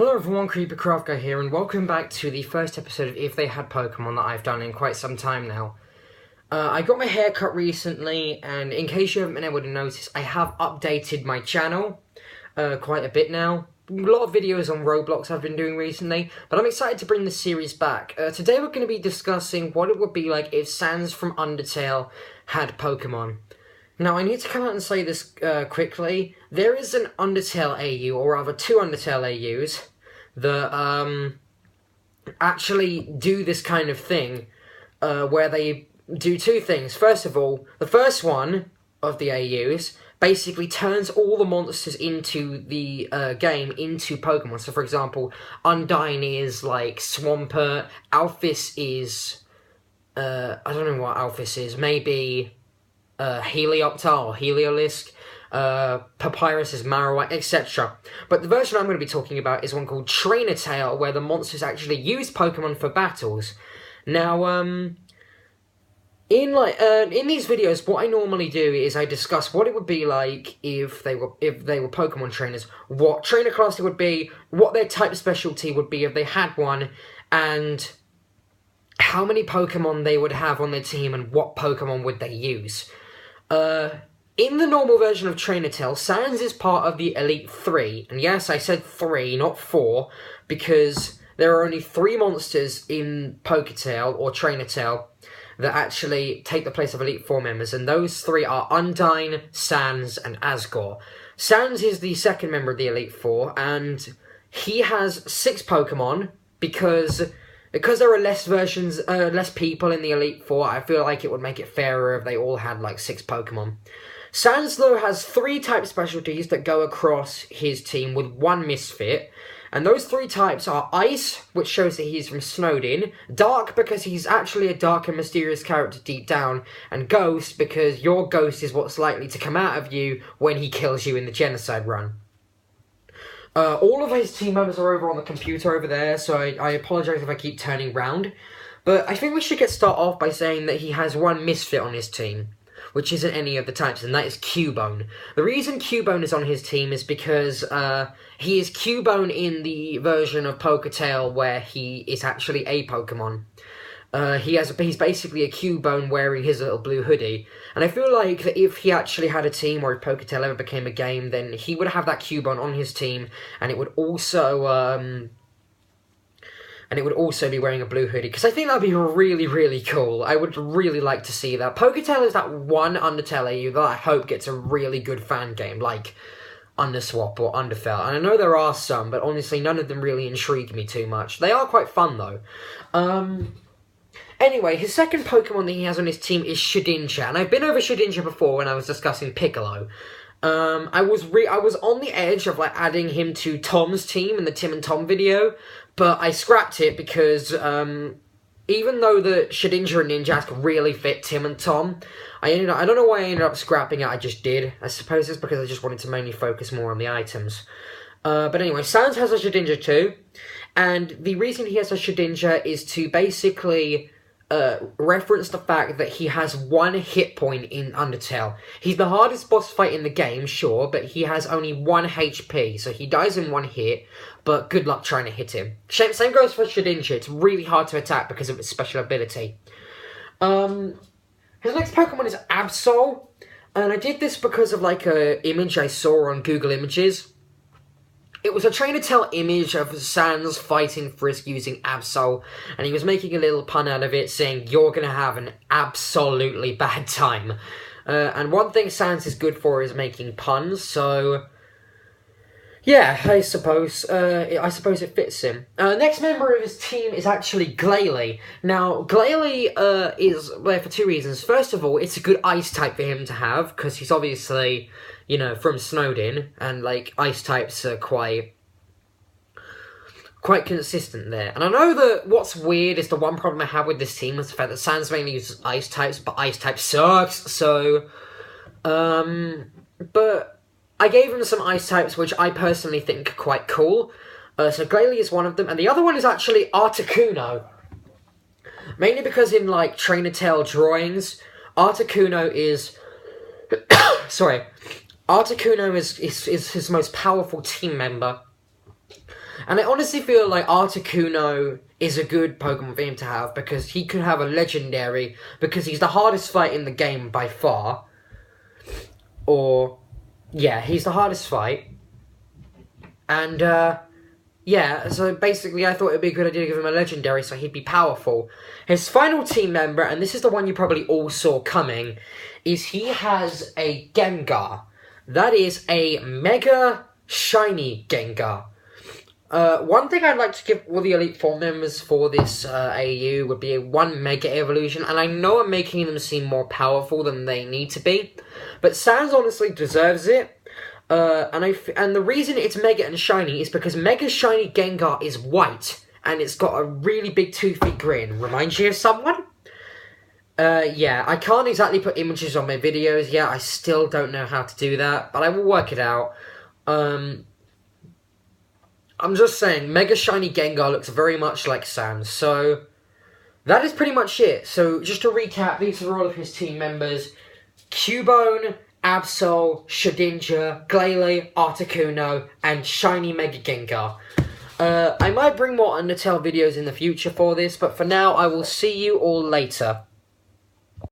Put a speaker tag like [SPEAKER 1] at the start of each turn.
[SPEAKER 1] Hello everyone, Creepercraft Guy here, and welcome back to the first episode of If They Had Pokemon that I've done in quite some time now. I got my hair cut recently, and in case you haven't been able to notice, I have updated my channel quite a bit now. A lot of videos on Roblox I've been doing recently, but I'm excited to bring this series back. Today we're going to be discussing what it would be like if Sans from Undertale had Pokemon. Now, I need to come out and say this quickly. There is an Undertale AU, or rather two Undertale AUs, that actually do this kind of thing, where they do two things. First of all, the first one of the AUs basically turns all the monsters into the game into Pokemon. So, for example, Undyne is like Swampert, Alphys is... I don't know what Alphys is, maybe... Helioptile or Heliolisk, Papyrus is Marowak, etc. But the version I'm going to be talking about is one called Trainer Tale, where the monsters actually use Pokemon for battles. Now, in these videos, what I normally do is I discuss what it would be like if they were Pokemon trainers, what trainer class it would be, what their type specialty would be if they had one, and how many Pokemon they would have on their team and what Pokemon would they use. In the normal version of Trainer Tale, Sans is part of the Elite 3. And yes, I said 3, not 4, because there are only 3 monsters in Poketale, or Trainer Tale, that actually take the place of Elite 4 members. And those 3 are Undyne, Sans, and Asgore. Sans is the second member of the Elite 4, and he has 6 Pokemon, because there are less people in the Elite Four, I feel like it would make it fairer if they all had, like, 6 Pokemon. Sans, though, has 3 type specialties that go across his team with 1 Misfit, and those 3 types are Ice, which shows that he's from Snowdin, Dark, because he's actually a dark and mysterious character deep down, and Ghost, because your ghost is what's likely to come out of you when he kills you in the Genocide run. All of his team members are over on the computer over there, so I apologise if I keep turning round. But I think we should start off by saying that he has 1 Misfit on his team, which isn't any of the types, and that is Cubone. The reason Cubone is on his team is because he is Cubone in the version of Poketale where he is actually a Pokemon. He's basically a Cubone wearing his little blue hoodie. And I feel like that if he actually had a team, or if Poketale ever became a game, then he would have that Cubone on his team, and it would also, be wearing a blue hoodie, because I think that'd be really, really cool. I would really like to see that. Poketale is that one Undertale AU that I hope gets a really good fan game, like Underswap or Undertale. And I know there are some, but honestly, none of them really intrigue me too much. They are quite fun, though. Anyway, his second Pokemon that he has on his team is Shedinja, and I've been over Shedinja before when I was discussing Piccolo. I was on the edge of adding him to Tom's team in the Tim and Tom video, but I scrapped it because even though the Shedinja and Ninjask really fit Tim and Tom, I don't know why I ended up scrapping it. I just did. I suppose it's because I just wanted to mainly focus more on the items. But anyway, Sans has a Shedinja too, and the reason he has a Shedinja is to basically reference the fact that he has 1 hit point in Undertale. He's the hardest boss fight in the game, sure, but he has only 1 HP, so he dies in 1 hit, but good luck trying to hit him. Same goes for Shedinja. It's really hard to attack because of its special ability. His next Pokemon is Absol, and I did this because of a image I saw on Google Images. It was a Trainer Tale image of Sans fighting Frisk using Absol, and he was making a little pun out of it, saying, "You're gonna have an absolutely bad time." And one thing Sans is good for is making puns, so yeah, I suppose it fits him. Next member of his team is actually Glalie. Now, Glalie is there for 2 reasons. First of all, it's a good ice type for him to have, because he's obviously, from Snowdin, and, ice types are quite consistent there. And I know that what's weird is the one problem I have with this team is the fact that Sans mainly uses ice types, but ice type sucks, so, but I gave him some ice types, which I personally think are quite cool. So Glalie is one of them, and the other one is actually Articuno. Mainly because in, Trainer Tale drawings, Articuno is... Articuno is his most powerful team member. And I honestly feel like Articuno is a good Pokemon for him to have, because he could have a legendary, because he's the hardest fight in the game by far. Or, yeah, he's the hardest fight. And, yeah, so basically I thought it would be a good idea to give him a legendary so he'd be powerful. His final team member, and this is the one you probably all saw coming, is he has a Gengar. That is a Mega Shiny Gengar. One thing I'd like to give all the Elite Four members for this AU would be a 1 Mega Evolution, and I know I'm making them seem more powerful than they need to be, but Sans honestly deserves it. And the reason it's Mega and Shiny is because Mega Shiny Gengar is white, and it's got a really big toothy grin. Reminds you of someone? Yeah, I can't exactly put images on my videos yet. I still don't know how to do that, but I will work it out. I'm just saying, Mega Shiny Gengar looks very much like Sans, so that is pretty much it. So, just to recap, these are all of his team members. Cubone, Absol, Shedinja, Glalie, Articuno, and Shiny Mega Gengar. I might bring more Undertale videos in the future for this, but for now, I will see you all later.